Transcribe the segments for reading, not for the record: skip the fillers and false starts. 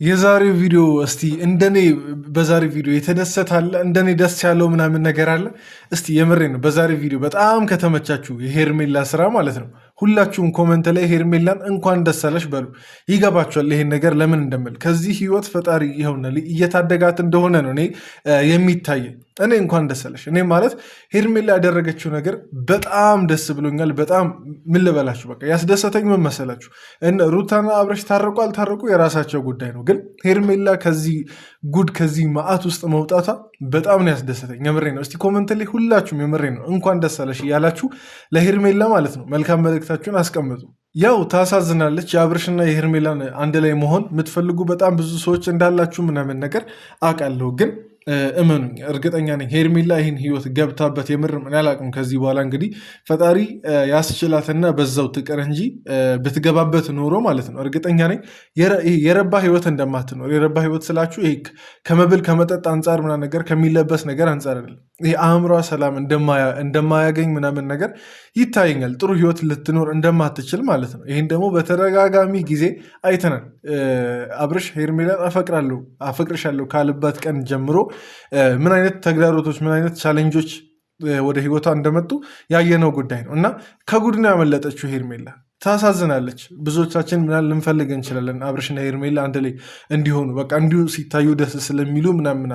የዛሬው ቪዲዮ እስቲ እንደኔ በዛሬው ቪዲዮ የተደሰታለ እንደኔ ደስ ያለው ምናምን ነገር አለ። እስቲ የምሬ ነው። በዛሬው ቪዲዮ በጣም ከተመቻችሁ የሄርሜላ ስራ ማለት ነው ሁላችሁም ኮመንት ላይ ሄርሜላን እንኳን ደስ አለሽ በሉ። ይገባችኋል ይሄን ነገር ለምን እንደምል። ከዚህ ህይወት ፈጣሪ ይኸውና እየታደጋት እንደሆነ ነው እኔ የሚታየኝ። እኔ እንኳን ደስ አለሽ። እኔ ማለት ሄርሜላ ያደረገችው ነገር በጣም ደስ ብሎኛል። በጣም ምን ልበላችሁ፣ በቃ ያስደሰተኝ ምን መሰላችሁ? ሩታና አብረሽ ታረቁ አልታረቁ የራሳቸው ጉዳይ ነው። ግን ሄርሜላ ከዚህ ጉድ ከዚህ መዓት ውስጥ መውጣቷ በጣም ነው ያስደሰተኝ። የምሬ ነው። እስቲ ኮመንት ላይ ሁላችሁም የምሬ ነው እንኳን ደስ አለሽ እያላችሁ ለሄርሜላ ማለት ነው መልካም መልእክታችሁን አስቀምጡ። ያው ታሳዝናለች። የአብርሽና የሄርሜላን አንድ ላይ መሆን የምትፈልጉ በጣም ብዙ ሰዎች እንዳላችሁ ምናምን ነገር አውቃለሁ። ግን እመኑኝ፣ እርግጠኛ ነኝ ሄርሜላ ይህን ህይወት ገብታበት የምር ምን ያላቅም። ከዚህ በኋላ እንግዲህ ፈጣሪ ያስችላትና በዛው ትቅር እንጂ ብትገባበት ኖሮ ማለት ነው እርግጠኛ ነኝ የረባ ህይወት እንደማትኖር። የረባ ህይወት ስላችሁ ይሄ ከመብል ከመጠጥ አንጻር ምናምን ነገር ከሚለበስ ነገር አንጻር አይደለም። ይሄ አእምሯ ሰላም እንደማያገኝ ምናምን ነገር ይታየኛል። ጥሩ ህይወት ልትኖር እንደማትችል ማለት ነው። ይህን ደግሞ በተደጋጋሚ ጊዜ አይተናል። አብርሽ ሄርሜላን አፈቅርሻለሁ ካልባት ቀን ጀምሮ ምን አይነት ተግዳሮቶች ምን አይነት ቻሌንጆች ወደ ህይወቷ እንደመጡ ያየነው ጉዳይ ነው እና ከጉድ ነው ያመለጠችው ሄርሜላ። ታሳዝናለች። ብዙዎቻችን ምናምን ልንፈልግ እንችላለን አብርሽና ሄርሜላ አንድ ላይ እንዲሆኑ በቃ እንዲሁ ሲታዩ ደስ ስለሚሉ ምናምን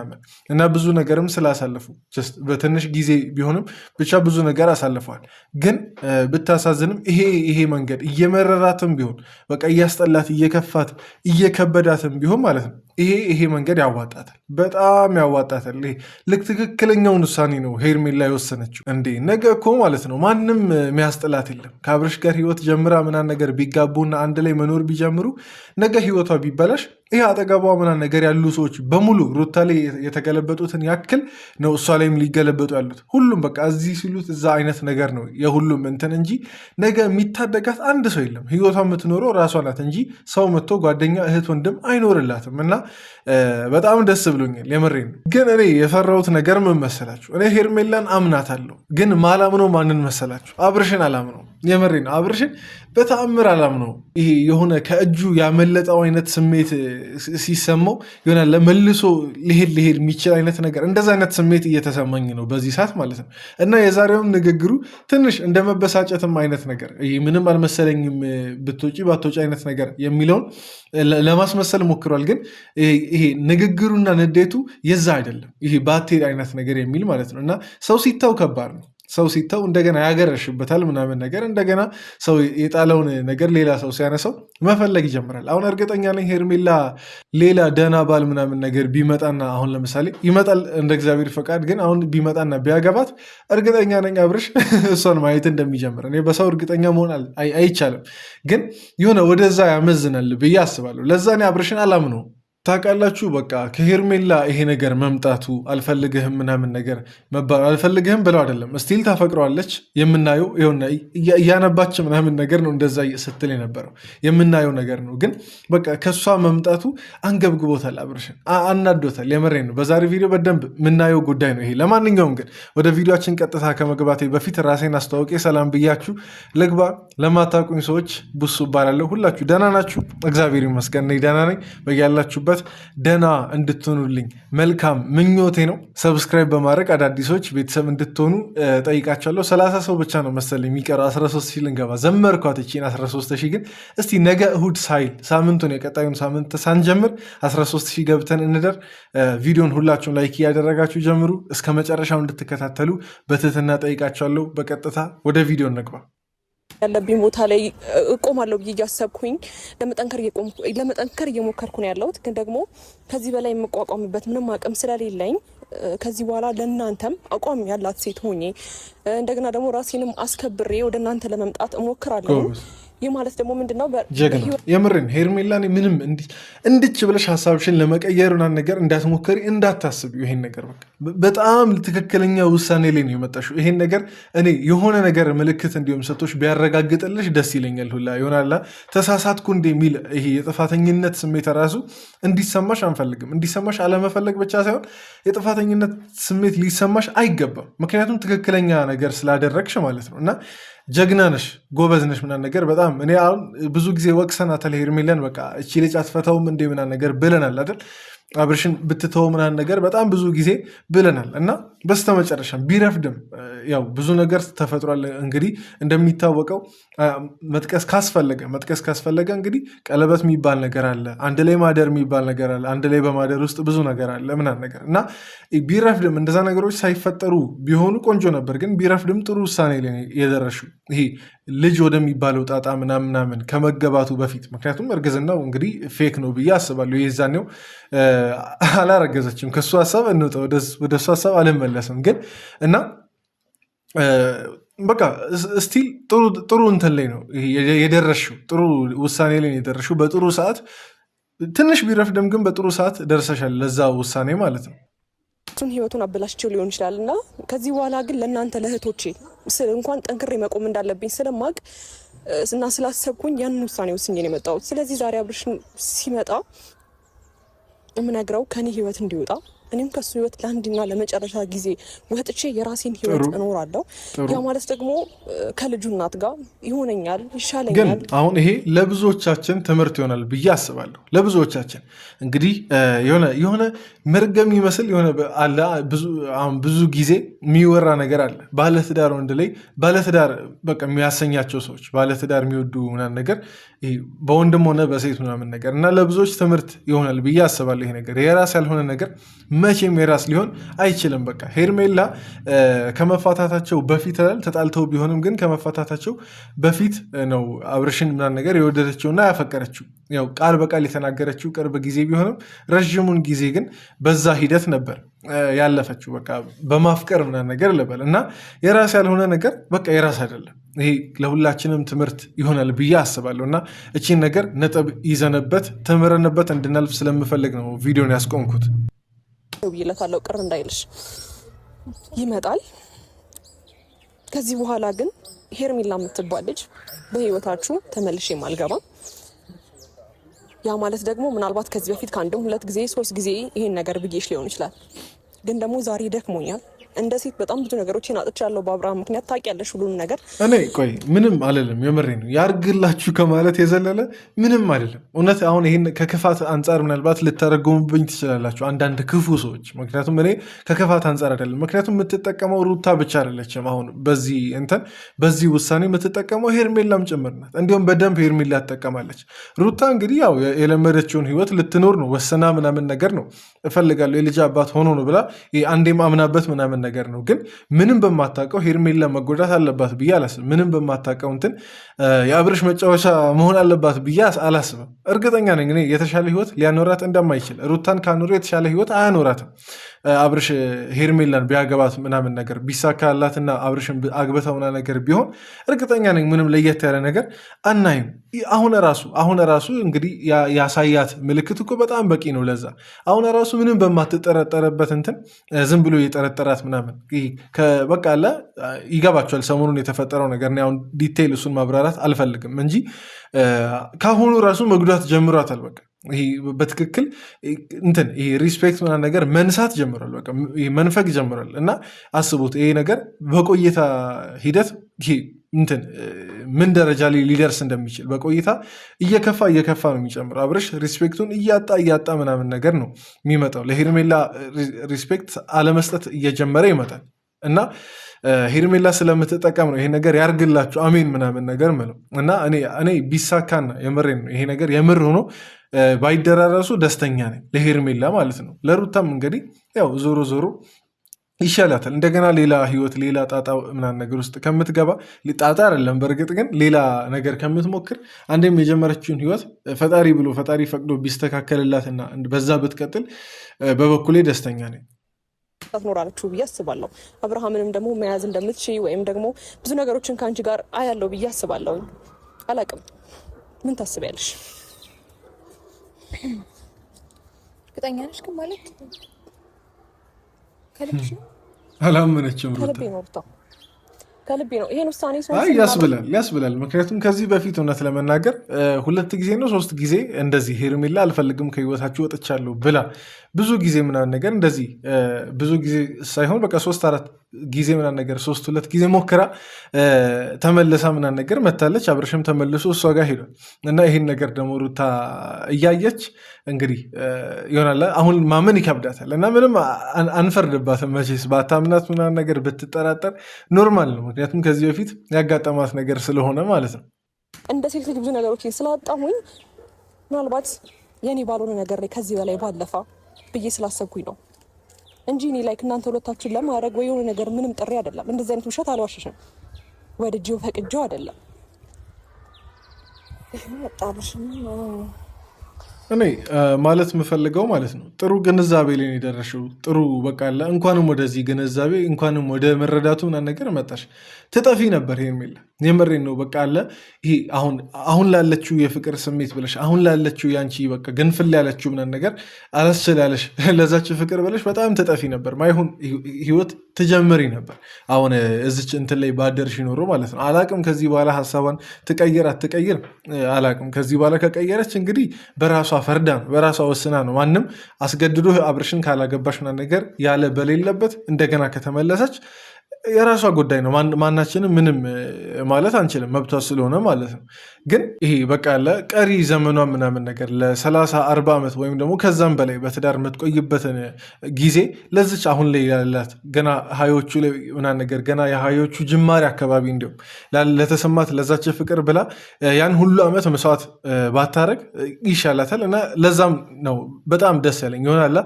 እና ብዙ ነገርም ስላሳለፉ በትንሽ ጊዜ ቢሆንም ብቻ ብዙ ነገር አሳልፈዋል። ግን ብታሳዝንም ይሄ መንገድ እየመረራትም ቢሆን በቃ እያስጠላት እየከፋት እየከበዳትም ቢሆን ማለት ነው ይሄ መንገድ ያዋጣታል፣ በጣም ያዋጣታል። ልክ ትክክለኛውን ውሳኔ ነው ሄርሜላ የወሰነችው። እንዴ ነገ እኮ ማለት ነው ማንም የሚያስጥላት የለም። ከአብርሽ ጋር ህይወት ጀምራ ምናምን ነገር ቢጋቡና አንድ ላይ መኖር ቢጀምሩ ነገ ህይወቷ ቢበላሽ ይህ አጠገቧ ምናምን ነገር ያሉ ሰዎች በሙሉ ሩታ ላይ የተገለበጡትን ያክል ነው እሷ ላይም ሊገለበጡ ያሉት። ሁሉም በቃ እዚህ ሲሉት እዛ አይነት ነገር ነው የሁሉም እንትን እንጂ ነገ የሚታደጋት አንድ ሰው የለም። ህይወቷ የምትኖረው ራሷ ናት እንጂ ሰው መጥቶ ጓደኛ፣ እህት፣ ወንድም አይኖርላትም። እና በጣም ደስ ብሎኛል የምሬን። ግን እኔ የፈራሁት ነገር ምን መሰላችሁ? እኔ ሄርሜላን አምናታለሁ፣ ግን ማላምነው ማንን መሰላችሁ? አብርሽን አላምነው። የምሬን አብርሽን በተአምር አላምነው። ይሄ የሆነ ከእጁ ያመለጠው አይነት ስሜት ሲሰማው ይሆናል ለመልሶ ሊሄድ የሚችል አይነት ነገር፣ እንደዛ አይነት ስሜት እየተሰማኝ ነው በዚህ ሰዓት ማለት ነው። እና የዛሬውን ንግግሩ ትንሽ እንደ መበሳጨትም አይነት ነገር ምንም አልመሰለኝም ብትወጪ ባትወጪ አይነት ነገር የሚለውን ለማስመሰል ሞክሯል። ግን ይሄ ንግግሩና ንዴቱ የዛ አይደለም፣ ይሄ ባትሄድ አይነት ነገር የሚል ማለት ነው። እና ሰው ሲታው ከባድ ነው። ሰው ሲተው እንደገና ያገረሽበታል ምናምን ነገር እንደገና ሰው የጣለውን ነገር ሌላ ሰው ሲያነሳው መፈለግ ይጀምራል። አሁን እርግጠኛ ነኝ ሄርሜላ ሌላ ደህና ባል ምናምን ነገር ቢመጣና አሁን ለምሳሌ ይመጣል እንደ እግዚአብሔር ፈቃድ፣ ግን አሁን ቢመጣና ቢያገባት እርግጠኛ ነኝ አብርሽ እሷን ማየት እንደሚጀምር። እኔ በሰው እርግጠኛ መሆን አይቻልም፣ ግን የሆነ ወደዛ ያመዝናል ብዬ አስባለሁ። ለዛ እኔ አብርሽን አላምነውም። ታውቃላችሁ በቃ ከሄርሜላ ይሄ ነገር መምጣቱ አልፈልግህም ምናምን ነገር መባሉ አልፈልግህም ብለው አይደለም፣ ስቲል ታፈቅረዋለች። የምናየው ይኸውና እያነባች ምናምን ነገር ነው እንደዛ ስትል የነበረው የምናየው ነገር ነው። ግን በቃ ከእሷ መምጣቱ አንገብግቦታል፣ አብርሽን አናዶታል። የምሬን ነው። በዛሬ ቪዲዮ በደንብ የምናየው ጉዳይ ነው ይሄ። ለማንኛውም ግን ወደ ቪዲዮችን ቀጥታ ከመግባቴ በፊት ራሴን አስተዋውቄ ሰላም ብያችሁ ልግባ። ለማታውቁኝ ሰዎች ቡሱ እባላለሁ። ሁላችሁ ደህና ናችሁ? እግዚአብሔር ይመስገን እኔ ደህና ነኝ። በያላችሁበት ደህና እንድትሆኑልኝ መልካም ምኞቴ ነው። ሰብስክራይብ በማድረግ አዳዲሶች ቤተሰብ እንድትሆኑ ጠይቃቸዋለሁ። 30 ሰው ብቻ ነው መሰለኝ የሚቀረው 13 ሺህ ልንገባ። ዘመርኳት እቺን 13 ሺህ። ግን እስቲ ነገ እሁድ ሳይል ሳምንቱን የቀጣዩን ሳምንት ሳንጀምር 13 ሺህ ገብተን እንደር። ቪዲዮን ሁላችሁም ላይክ እያደረጋችሁ ጀምሩ። እስከ መጨረሻው እንድትከታተሉ በትህትና ጠይቃቸዋለሁ። በቀጥታ ወደ ቪዲዮ እንግባ። ያለብኝ ቦታ ላይ እቆማለሁ ብዬ እያሰብኩኝ ለመጠንከር እየሞከርኩ ነው ያለሁት። ግን ደግሞ ከዚህ በላይ የምቋቋምበት ምንም አቅም ስለሌለኝ ከዚህ በኋላ ለእናንተም አቋም ያላት ሴት ሆኜ እንደገና ደግሞ ራሴንም አስከብሬ ወደ እናንተ ለመምጣት እሞክራለሁ። ይህ ማለት ደግሞ ምንድነው? ጀግና የምርን ሄርሜላ ምንም እንድች ብለሽ ሀሳብሽን ለመቀየር ምናምን ነገር እንዳትሞከሪ እንዳታስብ። ይሄን ነገር በጣም ትክክለኛ ውሳኔ ላይ ነው የመጣሽው። ይሄን ነገር እኔ የሆነ ነገር ምልክት እንዲሁም ሰቶች ቢያረጋግጥልሽ ደስ ይለኛል። ሁላ ይሆናላ ተሳሳትኩ እንደሚል ይሄ የጥፋተኝነት ስሜት ራሱ እንዲሰማሽ አንፈልግም። እንዲሰማሽ አለመፈለግ ብቻ ሳይሆን የጥፋተኝነት ስሜት ሊሰማሽ አይገባም። ምክንያቱም ትክክለኛ ነገር ስላደረግሽ ማለት ነው። እና ጀግና ነሽ ጎበዝ ነሽ ምናምን ነገር በጣም እኔ አሁን ብዙ ጊዜ ወቅሰናታል ሄርሜላን በቃ እቺ ልጅ አትፈታውም እንደ ምናምን ነገር ብለናል አይደል አብርሽን ብትተው ምናምን ነገር በጣም ብዙ ጊዜ ብለናል እና በስተመጨረሻም ቢረፍድም ያው ብዙ ነገር ተፈጥሯል። እንግዲህ እንደሚታወቀው መጥቀስ ካስፈለገ እንግዲህ ቀለበት የሚባል ነገር አለ፣ አንድ ላይ ማደር የሚባል ነገር አለ፣ አንድ ላይ በማደር ውስጥ ብዙ ነገር አለ ምናምን ነገር እና ቢረፍድም እንደዛ ነገሮች ሳይፈጠሩ ቢሆኑ ቆንጆ ነበር። ግን ቢረፍድም ጥሩ ውሳኔ ላይ የደረሹ ይሄ ልጅ ወደሚባለው ጣጣ ምናምን ከመገባቱ በፊት ምክንያቱም እርግዝናው እንግዲህ ፌክ ነው ብዬ አስባለሁ። የዛኔው አላረገዘችም። ከሱ ሀሳብ እንውጣ፣ ወደ እሱ ሀሳብ አልመለስም። ግን እና በቃ ስቲል ጥሩ እንትን ላይ ነው የደረሽው፣ ጥሩ ውሳኔ ላይ የደረሽው በጥሩ ሰዓት። ትንሽ ቢረፍድም ግን በጥሩ ሰዓት ደርሰሻል ለዛ ውሳኔ ማለት ነው። እሱን ህይወቱን አበላሽቸው ሊሆን ይችላል እና ከዚህ በኋላ ግን ለእናንተ ለእህቶቼ እንኳን ጠንክሬ መቆም እንዳለብኝ ስለማቅ እና ስላሰብኩኝ ያንን ውሳኔ ወስኜ ነው የመጣሁት። ስለዚህ ዛሬ አብርሽ ሲመጣ የምነግረው ከኔ ህይወት እንዲወጣ እኔም ከሱ ህይወት ለአንድና ለመጨረሻ ጊዜ ወጥቼ የራሴን ህይወት እኖራለሁ። ያ ማለት ደግሞ ከልጁ እናት ጋር ይሆነኛል፣ ይሻለኛል። ግን አሁን ይሄ ለብዙዎቻችን ትምህርት ይሆናል ብዬ አስባለሁ። ለብዙዎቻችን እንግዲህ የሆነ መርገም ይመስል ብዙ ጊዜ የሚወራ ነገር አለ። ባለትዳር ወንድ ላይ ባለትዳር በቃ የሚያሰኛቸው ሰዎች ባለትዳር የሚወዱ ምናምን ነገር በወንድም ሆነ በሴት ምናምን ነገር እና ለብዙዎች ትምህርት ይሆናል ብዬ አስባለሁ። ይሄ ነገር የራስ ያልሆነ ነገር መቼም የራስ ሊሆን አይችልም። በቃ ሄርሜላ ከመፋታታቸው በፊት ተጣልተው ቢሆንም ግን ከመፋታታቸው በፊት ነው አብርሽን ምናምን ነገር የወደደችውና ያፈቀረችው። ያው ቃል በቃል የተናገረችው ቅርብ ጊዜ ቢሆንም ረዥሙን ጊዜ ግን በዛ ሂደት ነበር ያለፈችው። በቃ በማፍቀር ምናምን ነገር ልበል እና የራስ ያልሆነ ነገር በቃ የራስ አይደለም። ይሄ ለሁላችንም ትምህርት ይሆናል ብዬ አስባለሁ እና እቺን ነገር ነጥብ ይዘንበት ተምረንበት እንድናልፍ ስለምፈልግ ነው ቪዲዮን ያስቆምኩት። ብይለታለሁ ቅር እንዳይልሽ ይመጣል። ከዚህ በኋላ ግን ሄርሜላ የምትባል ልጅ በህይወታችሁ ተመልሼም አልገባም። ያ ማለት ደግሞ ምናልባት ከዚህ በፊት ከአንድም 2 ጊዜ 3 ጊዜ ይሄን ነገር ብዬሽ ሊሆን ይችላል። ግን ደግሞ ዛሬ ደክሞኛል። እንደ ሴት በጣም ብዙ ነገሮችን አጥቻለሁ በአብርሃም ምክንያት። ታውቂያለሽ ሁሉንም ነገር። እኔ ቆይ ምንም አልልም፣ የምሬ ነው። ያርግላችሁ ከማለት የዘለለ ምንም አይደለም። እውነት አሁን ይህን ከክፋት አንጻር ምናልባት ልተረጎሙብኝ ትችላላችሁ አንዳንድ ክፉ ሰዎች። ምክንያቱም እኔ ከክፋት አንጻር አይደለም። ምክንያቱም የምትጠቀመው ሩታ ብቻ አይደለችም። አሁን በዚህ ውሳኔ የምትጠቀመው ሄርሜላም ጭምር ናት። እንዲሁም በደንብ ሄርሜላ ትጠቀማለች። ሩታ እንግዲህ ያው የለመደችውን ህይወት ልትኖር ነው ወሰና ምናምን ነገር ነው። እፈልጋለሁ የልጅ አባት ሆኖ ነው ብላ አንዴም አምናበት ምናምን ነገር ነው። ግን ምንም በማታውቀው ሄርሜላ መጎዳት አለባት ብዬ አላስብም። ምንም በማታውቀው እንትን የአብርሽ መጫወቻ መሆን አለባት ብዬ አላስብም። እርግጠኛ ነኝ እኔ የተሻለ ህይወት ሊያኖራት እንደማይችል። ሩታን ካኖሩ የተሻለ ህይወት አያኖራትም። አብርሽ ሄርሜላን ቢያገባት ምናምን ነገር ቢሳካላትና አብርሽን አግብተው ምናምን ነገር ቢሆን እርግጠኛ ነኝ ምንም ለየት ያለ ነገር አናይም። አሁን ራሱ እንግዲህ ያሳያት ምልክት እኮ በጣም በቂ ነው ለዛ። አሁን ራሱ ምንም በማትጠረጠረበት እንትን ዝም ብሎ የጠረጠራት ምናምን በቃ አለ ይገባቸዋል። ሰሞኑን የተፈጠረው ነገር አሁን ዲቴይል እሱን ማብራራት አልፈልግም እንጂ ከአሁኑ ራሱ መጉዳት ጀምሯታል። በቃ ይሄ በትክክል እንትን ይሄ ሪስፔክት ምናምን ነገር መንሳት ጀምሯል። በቃ መንፈግ ጀምሯል። እና አስቡት ይሄ ነገር በቆይታ ሂደት ይሄ እንትን ምን ደረጃ ላይ ሊደርስ እንደሚችል በቆይታ እየከፋ ነው የሚጨምረው። አብርሽ ሪስፔክቱን እያጣ ምናምን ነገር ነው የሚመጣው። ለሄርሜላ ሪስፔክት አለመስጠት እየጀመረ ይመጣል እና ሄርሜላ ስለምትጠቀም ነው ይሄ ነገር ያርግላችሁ አሜን ምናምን ነገር ምለው እና እኔ ቢሳካና የምሬን ነው ይሄ ነገር የምር ሆኖ ባይደራረሱ ደስተኛ ነኝ ለሄርሜላ ማለት ነው። ለሩታም እንግዲህ ያው ዞሮ ይሻላታል። እንደገና ሌላ ህይወት ሌላ ጣጣ ምናምን ነገር ውስጥ ከምትገባ ጣጣ አይደለም በእርግጥ ግን ሌላ ነገር ከምትሞክር አንዴም የጀመረችውን ህይወት ፈጣሪ ፈቅዶ ቢስተካከልላትና በዛ ብትቀጥል በበኩሌ ደስተኛ ነኝ። ትኖራለችሁ ብዬ አስባለሁ። አብርሃምንም ደግሞ መያዝ እንደምትችይ ወይም ደግሞ ብዙ ነገሮችን ከአንቺ ጋር አያለው ብዬ አስባለሁ። አላቅም ምን ታስቢያለሽ? እርግጠኛ ነሽ ግን ማለት ከልብሽ ነው? አላመነችም። ከልቤ ነው ይሄን ውሳኔ ያስብላል። ምክንያቱም ከዚህ በፊት እውነት ለመናገር 2 ጊዜ ነው 3 ጊዜ እንደዚህ ሄርሜላ አልፈልግም ከህይወታችሁ ወጥቻለሁ ብላ ብዙ ጊዜ ምናምን ነገር እንደዚህ ብዙ ጊዜ ሳይሆን በቃ 3-4 ጊዜ ምናምን ነገር 3-2 ጊዜ ሞክራ ተመልሳ ምናምን ነገር መታለች። አብርሽም ተመልሶ እሷ ጋር ሄዷል እና ይህን ነገር ደግሞ ሩታ እያየች እንግዲህ ይሆናል አሁን ማመን ይከብዳታል እና ምንም አንፈርድባትም መቼስ ባታምናት ምናምን ነገር ብትጠራጠር ኖርማል ነው። ምክንያቱም ከዚህ በፊት ያጋጠማት ነገር ስለሆነ ማለት ነው። እንደ ሴት ልጅ ብዙ ነገሮችን ስላጣሁኝ ምናልባት የኔ ባልሆነ ነገር ላይ ከዚህ በላይ ባለፋ ብዬ ስላሰብኩኝ ነው እንጂ እኔ ላይ እናንተ ሁለታችሁን ለማድረግ ወይ የሆነ ነገር ምንም ጥሪ አይደለም። እንደዚህ አይነት ውሸት አልዋሸሽም። ወድጄው ፈቅጄው አይደለም። እኔ ማለት የምፈልገው ማለት ነው ጥሩ ግንዛቤ ላይ የደረሽው ጥሩ በቃ አለ እንኳንም ወደዚህ ግንዛቤ እንኳንም ወደ መረዳቱ ምናምን ነገር መጣሽ። ትጠፊ ነበር ሄርሜላ፣ የምሬን ነው። በቃ አለ ይሄ አሁን ላለችው የፍቅር ስሜት ብለሽ አሁን ላለችው ያንቺ በቃ ግንፍል ያለችው ምናምን ነገር አላስችላለሽ ለዛች ፍቅር ብለሽ በጣም ትጠፊ ነበር። ማይሆን ህይወት ትጀምሪ ነበር። አሁን እዚች እንትን ላይ ባደርሽ ይኖሮ ማለት ነው። አላቅም ከዚህ በኋላ ሀሳቧን ትቀይር አትቀይር አላቅም። ከዚህ በኋላ ከቀየረች እንግዲህ በራሷ ፈርዳ ነው፣ በራሷ ወስና ነው። ማንም አስገድዶ አብርሽን ካላገባሽ ምናምን ነገር ያለ በሌለበት እንደገና ከተመለሰች የራሷ ጉዳይ ነው። ማናችንም ምንም ማለት አንችልም፣ መብቷ ስለሆነ ማለት ነው። ግን ይሄ በቃ ያለ ቀሪ ዘመኗ ምናምን ነገር ለ30-40 ዓመት ወይም ደግሞ ከዛም በላይ በትዳር የምትቆይበትን ጊዜ ለዚች አሁን ላይ ያላት ገና ሀዮቹ ላይ ምናምን ነገር ገና የሀዮቹ ጅማሬ አካባቢ እንዲሁም ለተሰማት ለዛች ፍቅር ብላ ያን ሁሉ ዓመት መስዋዕት ባታረግ ይሻላታል። እና ለዛም ነው በጣም ደስ ያለኝ ይሆናላ።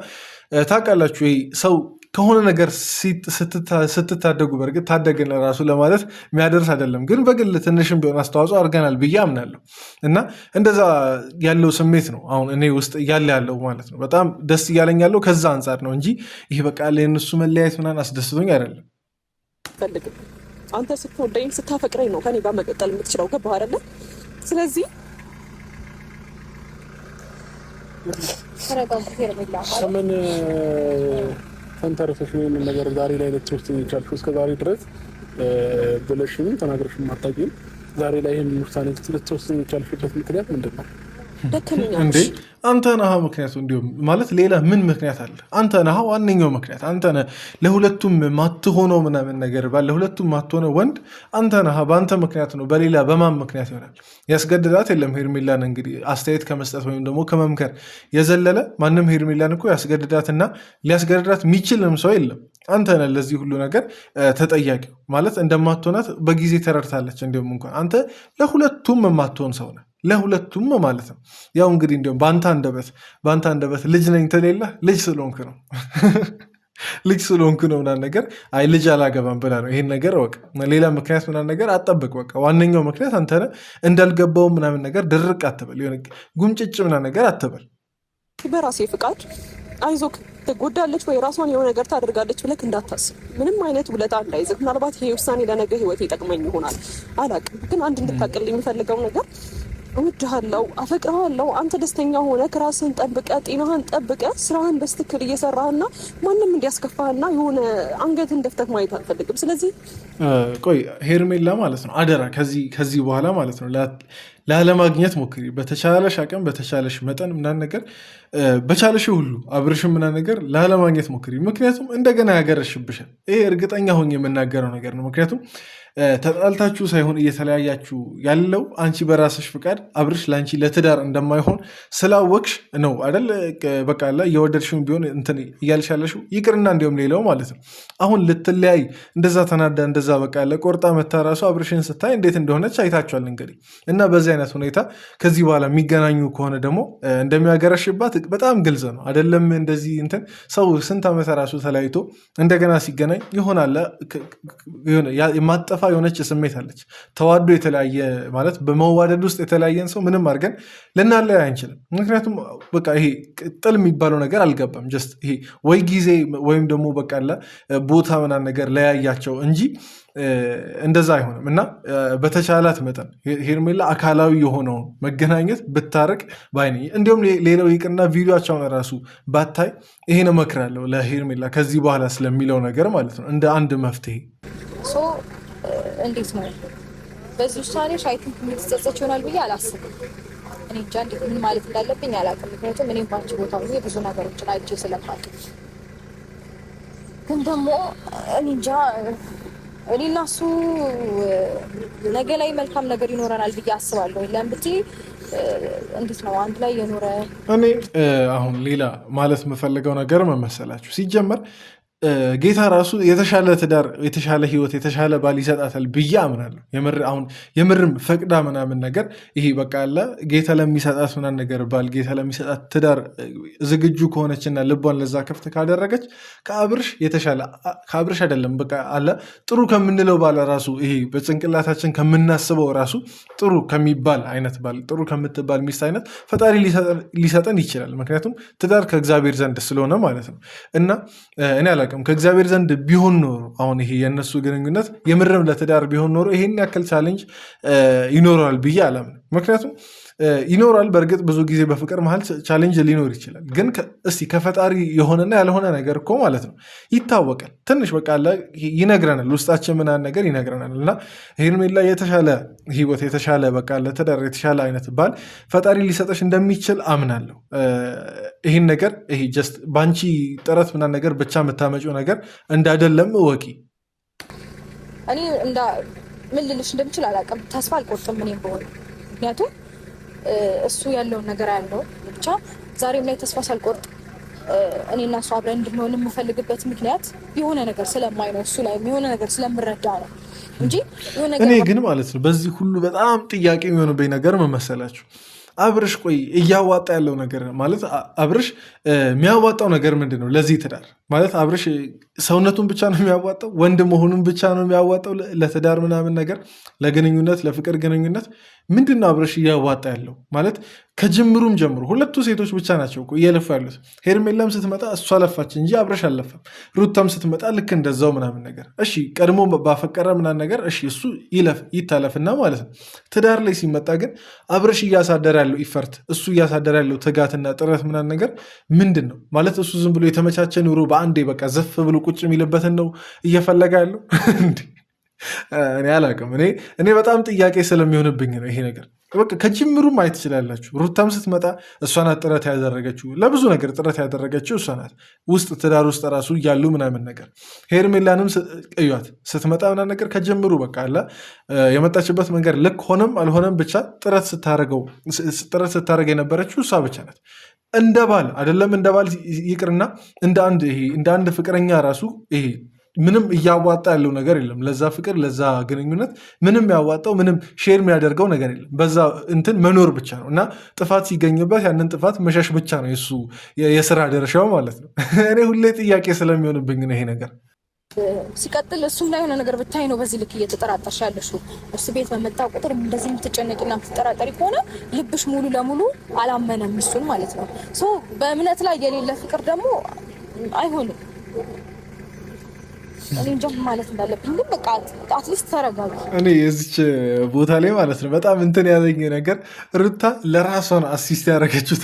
ታውቃላችሁ ይሄ ሰው ከሆነ ነገር ስትታደጉ በእርግጥ ታደግን ራሱ ለማለት የሚያደርስ አይደለም፣ ግን በግል ትንሽም ቢሆን አስተዋጽኦ አድርገናል ብዬ አምናለሁ። እና እንደዛ ያለው ስሜት ነው አሁን እኔ ውስጥ እያለ ያለው ማለት ነው። በጣም ደስ እያለኝ ያለው ከዛ አንጻር ነው እንጂ ይህ በቃ የእነሱ መለያየት ምናምን አስደስቶኝ አይደለም። ፈልግም አንተ ስትወደኝ ስታፈቅረኝ ነው ከኔ ጋር መቀጠል የምትችለው። ገባህ አይደለ? ስለዚህ ሰምን ተንተርሰሽ ወይም ነገር ዛሬ ላይ ልትወስኝ ይቻልሽው እስከ ዛሬ ድረስ ብለሽም ተናግረሽም አታውቂም። ዛሬ ላይ ይህን ውሳኔ ልትወስኝ ይቻልሽበት ምክንያት ምንድን ነው? እንዴ አንተ ነህ ምክንያቱ። እንዲሁም ማለት ሌላ ምን ምክንያት አለ? አንተ ነህ ዋነኛው ምክንያት። አንተ ነህ ለሁለቱም ማትሆነው ምናምን ነገር ለሁለቱም ማትሆነው ወንድ አንተ ነህ። በአንተ ምክንያት ነው። በሌላ በማን ምክንያት ይሆናል? ያስገድዳት የለም ሄርሜላን እንግዲህ አስተያየት ከመስጠት ወይም ደግሞ ከመምከር የዘለለ ማንም ሄርሜላን እኮ ያስገድዳትና ሊያስገድዳት የሚችልም ሰው የለም። አንተ ነህ ለዚህ ሁሉ ነገር ተጠያቂው። ማለት እንደማትሆናት በጊዜ ተረድታለች። እንዲሁም እንኳን አንተ ለሁለቱም የማትሆን ሰው ነህ፣ ለሁለቱም ማለት ነው። ያው እንግዲህ እንዲሁም በአንተ አንደበት ልጅ ነኝ ተሌላ ልጅ ስለሆንክ ነው ልጅ ስለሆንክ ነው ምናምን ነገር አይ ልጅ አላገባም ብላ ነው። ይሄን ነገር ወቅ ሌላ ምክንያት ምናምን ነገር አጠብቅ። በቃ ዋነኛው ምክንያት አንተ ነህ። እንዳልገባው ምናምን ነገር ድርቅ አትበል፣ የሆነ ጉምጭጭ ምናምን ነገር አትበል። በራሴ ፍቃድ አይዞክ ትጎዳለች ወይ ራሷን የሆነ ነገር ታደርጋለች ብለክ እንዳታስብ። ምንም አይነት ውለታ እንዳይዝህ። ምናልባት ይሄ ውሳኔ ለነገ ህይወት ይጠቅመኝ ይሆናል አላቅም፣ ግን አንድ እንድታቅል የሚፈልገው ነገር እወድሃለሁ፣ አፈቅርሃለሁ። አንተ ደስተኛ ሆነ ራስህን ጠብቀ ጤናህን ጠብቀ ስራህን በስትክክል እየሰራህና ማንም እንዲያስከፋህና የሆነ አንገትን ደፍተህ ማየት አልፈልግም። ስለዚህ ቆይ ሄርሜላ ማለት ነው አደራ ከዚህ በኋላ ማለት ነው ላለማግኘት ሞክሪ። በተቻለሽ አቅም በተቻለሽ መጠን ምናምን ነገር በቻለሽ ሁሉ አብርሽም ምናምን ነገር ላለማግኘት ሞክሪ። ምክንያቱም እንደገና ያገረሽብሻል። ይሄ እርግጠኛ ሆኜ የምናገረው ነገር ነው። ምክንያቱም ተጣልታችሁ ሳይሆን እየተለያያችሁ ያለው አንቺ በራስሽ ፍቃድ አብርሽ ለአንቺ ለትዳር እንደማይሆን ስላወቅሽ ነው አይደል? በቃ ላይ የወደድሽውን ቢሆን እንትን እያልሽ ያለሽው ይቅርና እንዲሁም ሌላው ማለት ነው። አሁን ልትለያይ እንደዛ ተናዳ እንደዛ በቃ ቆርጣ መታ ራሱ አብርሽን ስታይ እንዴት እንደሆነች አይታችኋል እንግዲህ። እና በዚህ አይነት ሁኔታ ከዚህ በኋላ የሚገናኙ ከሆነ ደግሞ እንደሚያገረሽባት በጣም ግልጽ ነው አይደለም? እንደዚህ እንትን ሰው ስንት ዓመት ራሱ ተለያይቶ እንደገና ሲገናኝ ይሆናል የማጠፋ የሆነች ስሜት አለች። ተዋዶ የተለያየ ማለት በመዋደድ ውስጥ የተለያየን ሰው ምንም አድርገን ልናለያ አንችልም። ምክንያቱም በቃ ይሄ ጥል የሚባለው ነገር አልገባም። ጀስት ይሄ ወይ ጊዜ ወይም ደግሞ በቃ ቦታ ምናምን ነገር ለያያቸው እንጂ እንደዛ አይሆንም። እና በተቻላት መጠን ሄርሜላ አካላዊ የሆነውን መገናኘት ብታርቅ ባይነ። እንዲሁም ሌላው ይቅርና ቪዲዮቸውን ራሱ ባታይ ይሄን እመክራለሁ ለሄርሜላ ከዚህ በኋላ ስለሚለው ነገር ማለት ነው እንደ አንድ መፍትሄ። እንዴት ነው በዚህ ውሳኔ ሻይትን የምትጸጸች ይሆናል ብዬ አላስብም። እኔ እንጃ እንዴት ምን ማለት እንዳለብኝ አላውቅም። ምክንያቱም እኔም ባንቺ ቦታ ሆኜ ብዙ ነገሮችን አይቼ ስለማውቅ ግን ደግሞ እኔ እንጃ እኔና እሱ ነገ ላይ መልካም ነገር ይኖረናል ብዬ አስባለሁ። ለምብቲ እንዴት ነው አንድ ላይ የኖረ እኔ አሁን ሌላ ማለት የምፈልገው ነገር መመሰላችሁ ሲጀመር ጌታ ራሱ የተሻለ ትዳር፣ የተሻለ ህይወት፣ የተሻለ ባል ይሰጣታል ብዬ አምናለሁ። አሁን የምርም ፈቅዳ ምናምን ነገር ይሄ በቃ አለ ጌታ ለሚሰጣት ምናምን ነገር ባል፣ ጌታ ለሚሰጣት ትዳር ዝግጁ ከሆነችና ልቧን ለዛ ክፍት ካደረገች ከአብርሽ የተሻለ ከአብርሽ አይደለም በቃ አለ ጥሩ ከምንለው ባል ራሱ ይሄ በጭንቅላታችን ከምናስበው ራሱ ጥሩ ከሚባል አይነት ባል፣ ጥሩ ከምትባል ሚስት አይነት ፈጣሪ ሊሰጠን ይችላል። ምክንያቱም ትዳር ከእግዚአብሔር ዘንድ ስለሆነ ማለት ነው እና እኔ አላውቅም ከእግዚአብሔር ዘንድ ቢሆን ኖሮ አሁን ይሄ የእነሱ ግንኙነት የምርም ለትዳር ቢሆን ኖሮ ይሄን ያክል ቻሌንጅ ይኖረዋል ብዬ አላምንም። ምክንያቱም ይኖራል በእርግጥ ብዙ ጊዜ በፍቅር መሀል ቻሌንጅ ሊኖር ይችላል። ግን እስቲ ከፈጣሪ የሆነና ያልሆነ ነገር እኮ ማለት ነው ይታወቃል። ትንሽ በቃ ይነግረናል፣ ውስጣችን ምናምን ነገር ይነግረናል። እና ሄርሜላ የተሻለ ህይወት፣ የተሻለ በቃ ለትዳር የተሻለ አይነት ባል ፈጣሪ ሊሰጠሽ እንደሚችል አምናለሁ። ይህን ነገር ይሄ ጀስት በአንቺ ጥረት ምናምን ነገር ብቻ የምታመጪው ነገር እንዳይደለም እወቂ። እኔ ምን ልልሽ እንደምችል አላውቅም። ተስፋ አልቆርጥም እኔም በሆነ ምክንያቱም እሱ ያለውን ነገር ያለው ብቻ ዛሬም ላይ ተስፋ ሳልቆርጥ እኔና እሱ አብረን እንድንሆን የምፈልግበት ምክንያት የሆነ ነገር ስለማይ ነው፣ እሱ ላይ የሆነ ነገር ስለምረዳ ነው እንጂ እኔ ግን ማለት ነው በዚህ ሁሉ በጣም ጥያቄ የሚሆንብኝ ነገር መመሰላችሁ አብርሽ ቆይ እያዋጣ ያለው ነገር ማለት አብርሽ የሚያዋጣው ነገር ምንድን ነው? ለዚህ ትዳር ማለት አብርሽ ሰውነቱን ብቻ ነው የሚያዋጣው? ወንድ መሆኑን ብቻ ነው የሚያዋጣው? ለትዳር ምናምን ነገር ለግንኙነት ለፍቅር ግንኙነት ምንድን ነው አብርሽ እያዋጣ ያለው? ማለት ከጅምሩም ጀምሮ ሁለቱ ሴቶች ብቻ ናቸው እየለፉ ያሉት። ሄርሜላም ስትመጣ እሷ ለፋች እንጂ አብርሽ አልለፋም። ሩታም ስትመጣ ልክ እንደዛው ምናምን ነገር እሺ፣ ቀድሞ ባፈቀረ ምናምን ነገር እሺ፣ እሱ ይታለፍና ማለት ነው። ትዳር ላይ ሲመጣ ግን አብርሽ እያሳደረ ያለው ኢፈርት፣ እሱ እያሳደረ ያለው ትጋትና ጥረት ምናምን ነገር ምንድን ነው ማለት? እሱ ዝም ብሎ የተመቻቸ ኑሮ በአንዴ በቃ ዘፍ ብሎ ቁጭ የሚልበትን ነው እየፈለገ ያለው? እኔ አላውቅም። እኔ በጣም ጥያቄ ስለሚሆንብኝ ነው ይሄ ነገር። በቃ ከጅምሩ ማየት ትችላላችሁ። ሩታም ስትመጣ እሷ ናት ጥረት ያደረገችው፣ ለብዙ ነገር ጥረት ያደረገችው እሷ ናት። ውስጥ ትዳር ውስጥ ራሱ እያሉ ምናምን ነገር ሄርሜላንም ቅዩት ስትመጣ ምናምን ነገር ከጅምሩ በቃ አለ የመጣችበት መንገድ ልክ ሆነም አልሆነም ብቻ ጥረት ስታደረግ የነበረችው እሷ ብቻ ናት። እንደ ባል አይደለም እንደ ባል ይቅርና እንደ አንድ ፍቅረኛ ራሱ ይሄ ምንም እያዋጣ ያለው ነገር የለም። ለዛ ፍቅር ለዛ ግንኙነት ምንም ያዋጣው ምንም ሼር የሚያደርገው ነገር የለም። በዛ እንትን መኖር ብቻ ነው እና ጥፋት ሲገኝበት ያንን ጥፋት መሸሽ ብቻ ነው የሱ የስራ ደረሻው ማለት ነው። እኔ ሁሌ ጥያቄ ስለሚሆንብኝ ነው ይሄ ነገር። ሲቀጥል እሱም ላይ የሆነ ነገር ብታይ ነው በዚህ ልክ እየተጠራጠርሽ ያለሽው። እሱ ቤት በመጣ ቁጥር እንደዚህ የምትጨነቂና የምትጠራጠሪ ከሆነ ልብሽ ሙሉ ለሙሉ አላመነም እሱን ማለት ነው። በእምነት ላይ የሌለ ፍቅር ደግሞ አይሆንም። እኔ እንጃ ማለት እንዳለብኝ ግን በቃ አትሊስት ተረጋጊ። እኔ የዚች ቦታ ላይ ማለት ነው በጣም እንትን ያለኝ ነገር ሩታ ለራሷ ነው አሲስት ያደረገችው።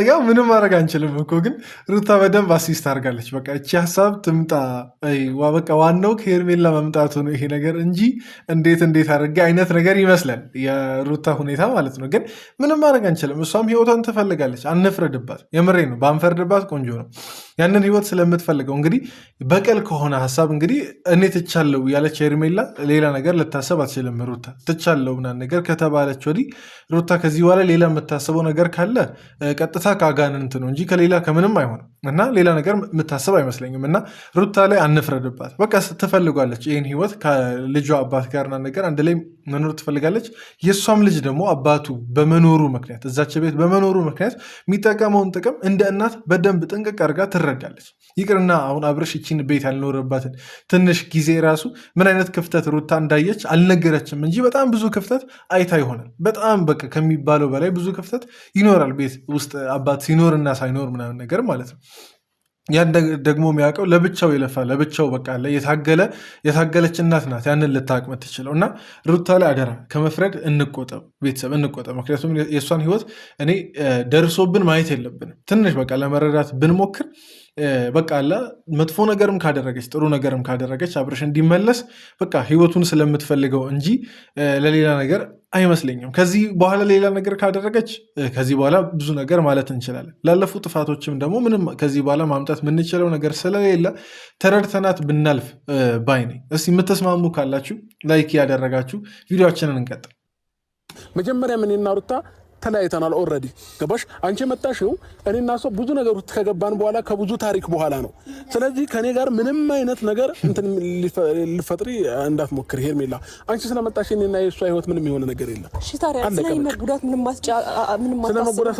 ያው ምንም ማድረግ አንችልም እኮ ግን ሩታ በደንብ አሲስት አድርጋለች። በቃ እቺ ሀሳብ ትምጣ፣ በቃ ዋናው ከሄርሜላ መምጣቱ ነው ይሄ ነገር እንጂ እንዴት አድርጌ አይነት ነገር ይመስላል የሩታ ሁኔታ ማለት ነው። ግን ምንም ማድረግ አንችልም። እሷም ህይወቷን ትፈልጋለች፣ አንፍረድባት። የምሬ ነው፣ ባንፈርድባት ቆንጆ ነው። ያንን ህይወት ስለምትፈልገው እንግዲህ በቀል ከሆነ ሀሳብ እንግዲህ እኔ ትቻለው ያለች ሄርሜላ ሌላ ነገር ልታሰብ አትችልም። ሩታ ትቻለው ምናምን ነገር ከተባለች ወዲህ ሩታ ከዚህ በኋላ ሌላ የምታስበው ነገር ካለ ቀጥታ ከአጋንንት ነው እንጂ ከሌላ ከምንም አይሆንም እና ሌላ ነገር የምታስብ አይመስለኝም። እና ሩታ ላይ አንፍረድባት። በቃ ትፈልጓለች ይህን ህይወት ከልጇ አባት ጋር ነገር አንድ ላይ መኖር ትፈልጋለች። የእሷም ልጅ ደግሞ አባቱ በመኖሩ ምክንያት እዛች ቤት በመኖሩ ምክንያት የሚጠቀመውን ጥቅም እንደ እናት በደንብ ጥንቅቅ አድርጋ ትረዳለች። ይቅርና አሁን አብርሽ ይቺን ቤት ያልኖረባትን ትንሽ ጊዜ ራሱ ምን አይነት ክፍተት ሩታ እንዳየች አልነገረችም እንጂ በጣም ብዙ ክፍተት አይታ ይሆናል። በጣም በቃ ከሚባለው በላይ ብዙ ክፍተት ይኖራል ቤት ውስጥ አባት ሲኖርና ሳይኖር ምናምን ነገር ማለት ነው። ያን ደግሞ የሚያውቀው ለብቻው የለፋ ለብቻው በቃ የታገለች እናት ናት ያንን ልታቅም ትችለው። እና ሩታ ላይ አደራ ከመፍረድ እንቆጠብ፣ ቤተሰብ እንቆጠብ። ምክንያቱም የእሷን ህይወት እኔ ደርሶብን ማየት የለብንም። ትንሽ በቃ ለመረዳት ብንሞክር በቃ አለ መጥፎ ነገርም ካደረገች ጥሩ ነገርም ካደረገች አብርሽ እንዲመለስ በቃ ህይወቱን ስለምትፈልገው እንጂ ለሌላ ነገር አይመስለኝም። ከዚህ በኋላ ሌላ ነገር ካደረገች ከዚህ በኋላ ብዙ ነገር ማለት እንችላለን። ላለፉ ጥፋቶችም ደግሞ ምንም ከዚህ በኋላ ማምጣት የምንችለው ነገር ስለሌለ ተረድተናት ብናልፍ ባይ ነኝ። እስቲ የምትስማሙ ካላችሁ ላይክ ያደረጋችሁ ቪዲዮችንን እንቀጥል። መጀመሪያ እኔና ሩታ ተለያይተናል ኦልሬዲ ገባሽ? አንቺ የመጣሽው እኔና እሷ ብዙ ነገሮች ከገባን በኋላ ከብዙ ታሪክ በኋላ ነው። ስለዚህ ከኔ ጋር ምንም አይነት ነገር እንትን ልፈጥሪ እንዳትሞክሪ ሄርሜላ። አንቺ ስለመጣሽ እኔና የእሷ ህይወት ምንም የሆነ ነገር የለም። እሺ ታዲያ ስለመጉዳት ምንም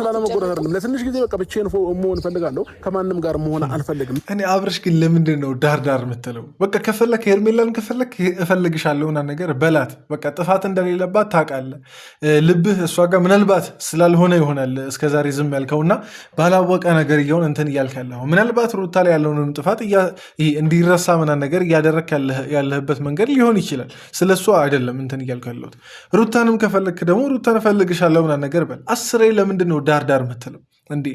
ስለመጎዳት አይደለም። ለትንሽ ጊዜ በቃ ብቻዬን መሆን እፈልጋለሁ። ከማንም ጋር መሆን አልፈልግም። እኔ አብርሽ ግን ለምንድን ነው ዳር የምትለው? በቃ ከፈለክ ሄርሜላን ከፈለክ እፈልግሻለሁ እና ነገር በላት። በቃ ጥፋት እንደሌለባት ታውቃለህ። ልብህ እሷ ጋር ምናልባት ስላልሆነ ይሆናል እስከዛሬ ዝም ያልከውና ባላወቀ ነገር እየሆን እንትን እያልክ ያለኸው ምናልባት ሩታ ላይ ያለውንም ጥፋት እንዲረሳ ምናምን ነገር እያደረክ ያለህበት መንገድ ሊሆን ይችላል። ስለሷ አይደለም እንትን እያልክ ያለሁት። ሩታንም ከፈለክ ደግሞ ሩታን እፈልግሻለሁ ምናምን ነገር በል። አስሬ ለምንድን ነው ዳር የምትለው እንዴ?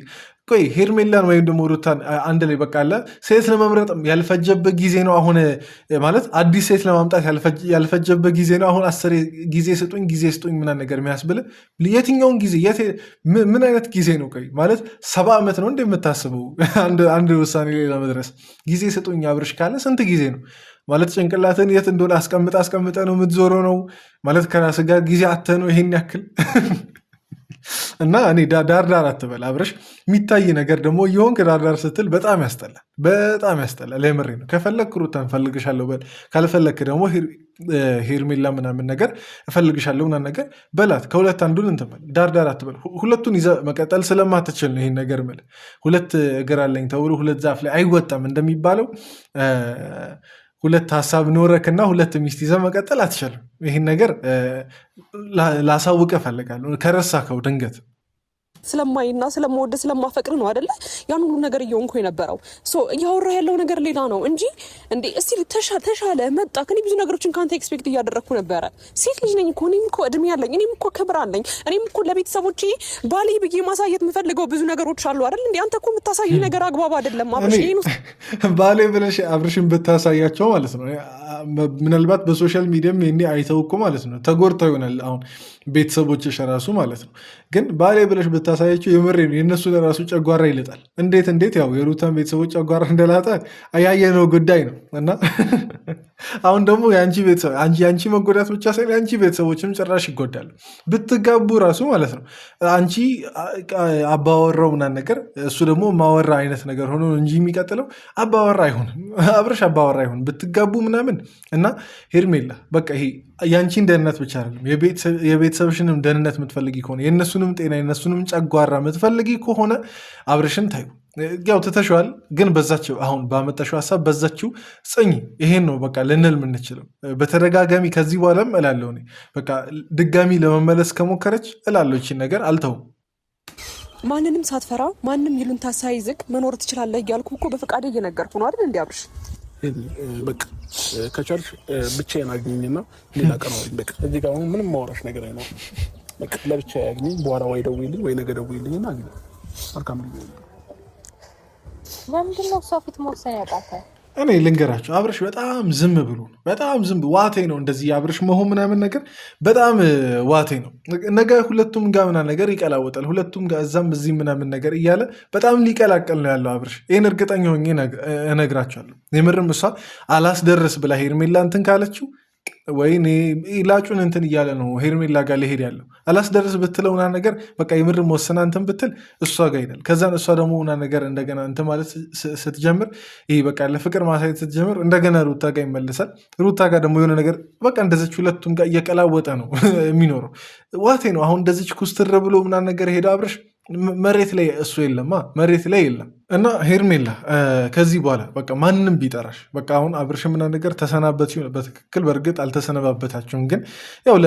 ቆይ ሄርሜላን ወይም ደግሞ ሩታን አንድ ላይ በቃ አለ ሴት ለመምረጥ ያልፈጀበት ጊዜ ነው አሁን። ማለት አዲስ ሴት ለማምጣት ያልፈጀበት ጊዜ ነው አሁን። 10 ጊዜ ስጡኝ ምናምን ነገር የሚያስብል የትኛውን ጊዜ ምን አይነት ጊዜ ነው? ቆይ ማለት 70 ዓመት ነው እንደምታስበው አንድ ውሳኔ ላይ ለመድረስ ጊዜ ስጡኝ አብርሽ ካለ ስንት ጊዜ ነው ማለት? ጭንቅላትን የት እንደሆነ አስቀምጠ ነው የምትዞረው ነው ማለት? ከራስ ጋር ጊዜ አተ ነው ይሄን ያክል እና እኔ ዳር አትበል አብረሽ። የሚታይ ነገር ደግሞ እየሆንክ ዳር ስትል በጣም ያስጠላል። የምሬ ነው። ከፈለክ ሩታን እፈልግሻለሁ በል፣ ካልፈለክ ደግሞ ሄርሜላ ምናምን ነገር እፈልግሻለሁ ምናምን ነገር በላት። ከሁለት አንዱን እንትን በል። ዳር አትበል። ሁለቱን ይዘህ መቀጠል ስለማትችል ነው ይሄን ነገር የምልህ። ሁለት እግር አለኝ ተብሎ ሁለት ዛፍ ላይ አይወጣም እንደሚባለው ሁለት ሀሳብ ኖረክና ሁለት ሚስት ይዘህ መቀጠል አትችልም። ይህን ነገር ላሳውቅ እፈልጋለሁ ከረሳከው ድንገት። ስለማይና ስለማወደ ስለማፈቅር ነው አይደለ? ያን ሁሉ ነገር እየሆንኩ የነበረው እያወራ ያለው ነገር ሌላ ነው እንጂ እንዴ እስቲ ተሻለ መጣ። ከኔ ብዙ ነገሮችን ካንተ ኤክስፔክት እያደረግኩ ነበረ። ሴት ልጅ ነኝ እኮ እኔም እኮ እድሜ ያለኝ እኔም እኮ ክብር አለኝ። እኔም እኮ ለቤተሰቦቼ ባሌ ብዬ ማሳየት የምፈልገው ብዙ ነገሮች አሉ አይደል? እንዴ አንተ እኮ የምታሳይ ነገር አግባብ አይደለም። ባሌ ብለሽ አብርሽን ብታሳያቸው ማለት ነው ምናልባት በሶሻል ሚዲያም ይሄኔ አይተው እኮ ማለት ነው ተጎድተው ይሆናል አሁን ቤተሰቦችሽ ራሱ ማለት ነው። ግን ባሌ ብለሽ ብታሳያቸው የምሬ ነው የእነሱ ለራሱ ጨጓራ ይልጣል። እንዴት ያው የሩታን ቤተሰቦች ጨጓራ እንደላጠ ያየነው ጉዳይ ነው። እና አሁን ደግሞ የአንቺ መጎዳት ብቻ ሳይሆን የአንቺ ቤተሰቦችም ጭራሽ ይጎዳሉ ብትጋቡ ራሱ ማለት ነው። አንቺ አባወራው ምናምን ነገር እሱ ደግሞ ማወራ አይነት ነገር ሆኖ እንጂ የሚቀጥለው አባወራ አይሆንም። አብረሽ አባወራ አይሆን ብትጋቡ ምናምን። እና ሄርሜላ በቃ ይሄ የአንቺን ደህንነት ብቻ አይደለም የቤተሰብሽንም ደህንነት የምትፈልጊ ከሆነ የእነሱንም ጤና የእነሱንም ጨጓራ የምትፈልጊ ከሆነ አብርሽን ታዩ። ያው ትተሽዋል፣ ግን በዛችው አሁን ባመጣሽው ሀሳብ በዛችው ጽኝ። ይሄን ነው በቃ ልንል የምንችለው በተደጋጋሚ። ከዚህ በኋላም እላለሁ እኔ በቃ ድጋሚ ለመመለስ ከሞከረች እላለሁ ይቺን ነገር አልተውም። ማንንም ሳትፈራ ማንም ይሉንታ ሳይዝግ መኖር ትችላለህ እያልኩ እኮ በፈቃድ እየነገርኩ ነው አይደል? እንዲ አብርሽ በቃ ከቻልሽ ብቻዬን አግኝኝና ሌላ ቀን አውሪኝ። በቃ እዚህ ጋር አሁን ምንም ማውራሽ ነገር አይኖርም። በቃ ለብቻ ያግኝኝ። በኋላ ወይ ደውይልኝ ወይ ነገ ደውይልኝና አግኝ። መልካም ልኝ። ለምንድን ነው እሷ ፊት መወሰን ያቃተህ? እኔ ልንገራቸው አብርሽ በጣም ዝም ብሎ በጣም ዝም ዋቴ ነው። እንደዚህ አብርሽ መሆን ምናምን ነገር በጣም ዋቴ ነው። ነገ ሁለቱም ጋር ምናምን ነገር ይቀላወጣል። ሁለቱም ጋር እዛም እዚህ ምናምን ነገር እያለ በጣም ሊቀላቀል ነው ያለው አብርሽ። ይህን እርግጠኛ ሆኜ እነግራቸዋለሁ። የምርም እሷ አላስደርስ ብላ ሄርሜላ እንትን ካለችው ወይ ላጩን እንትን እያለ ነው ሄርሜላ ጋር ሊሄድ ያለው። አላስደርስ ብትለው ምናምን ነገር በቃ የምርም ወሰና እንትን ብትል እሷ ጋር ይሄዳል። ከዛን እሷ ደግሞ ምናምን ነገር እንደገና እንትን ማለት ስትጀምር ይሄ በቃ ለፍቅር ማሳየት ስትጀምር እንደገና ሩታ ጋር ይመልሳል። ሩታ ጋር ደግሞ የሆነ ነገር በቃ እንደዚች ሁለቱም ጋር እየቀላወጠ ነው የሚኖረው። ዋቴ ነው አሁን እንደዚች ኩስትር ብሎ ምናምን ነገር ሄደ አብርሽ። መሬት ላይ እሱ የለማ መሬት ላይ የለም። እና ሄርሜላ ከዚህ በኋላ በቃ ማንም ቢጠራሽ በቃ አሁን አብርሽ ምናምን ነገር ተሰናበት ሲሆን በትክክል በእርግጥ አልተሰነባበታችሁም፣ ግን ያው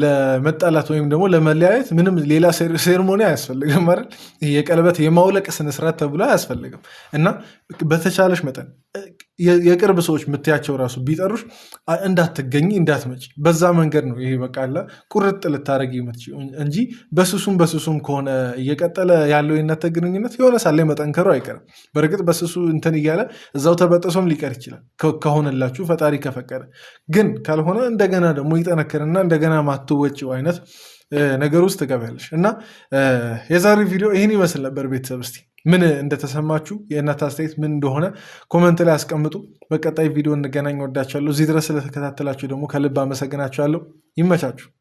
ለመጣላት ወይም ደግሞ ለመለያየት ምንም ሌላ ሴርሞኒ አያስፈልግም አይደል? የቀለበት የማውለቅ ስነስርዓት ተብሎ አያስፈልግም። እና በተቻለሽ መጠን የቅርብ ሰዎች የምትያቸው ራሱ ቢጠሩሽ እንዳትገኝ እንዳትመጪ፣ በዛ መንገድ ነው ይሄ በቃ አለ ቁርጥ ልታደረግ እንጂ በስሱም ከሆነ እየቀጠለ ያለው የእናንተ ግንኙነት የሆነ ሳለ መጠንከሩ አይቀርም። አይቀርም። በእርግጥ በስሱ እንትን እያለ እዛው ተበጥሶም ሊቀር ይችላል ከሆነላችሁ ፈጣሪ ከፈቀደ። ግን ካልሆነ እንደገና ደግሞ ይጠነክርና እንደገና ማትወጪው አይነት ነገር ውስጥ ትገቢያለሽ። እና የዛሬ ቪዲዮ ይህን ይመስል ነበር። ቤተሰብ እስቲ ምን እንደተሰማችሁ የእናንተ አስተያየት ምን እንደሆነ ኮመንት ላይ አስቀምጡ። በቀጣይ ቪዲዮ እንገናኝ። ወዳችኋለሁ። እዚህ ድረስ ስለተከታተላችሁ ደግሞ ከልብ አመሰግናችኋለሁ። ይመቻችሁ።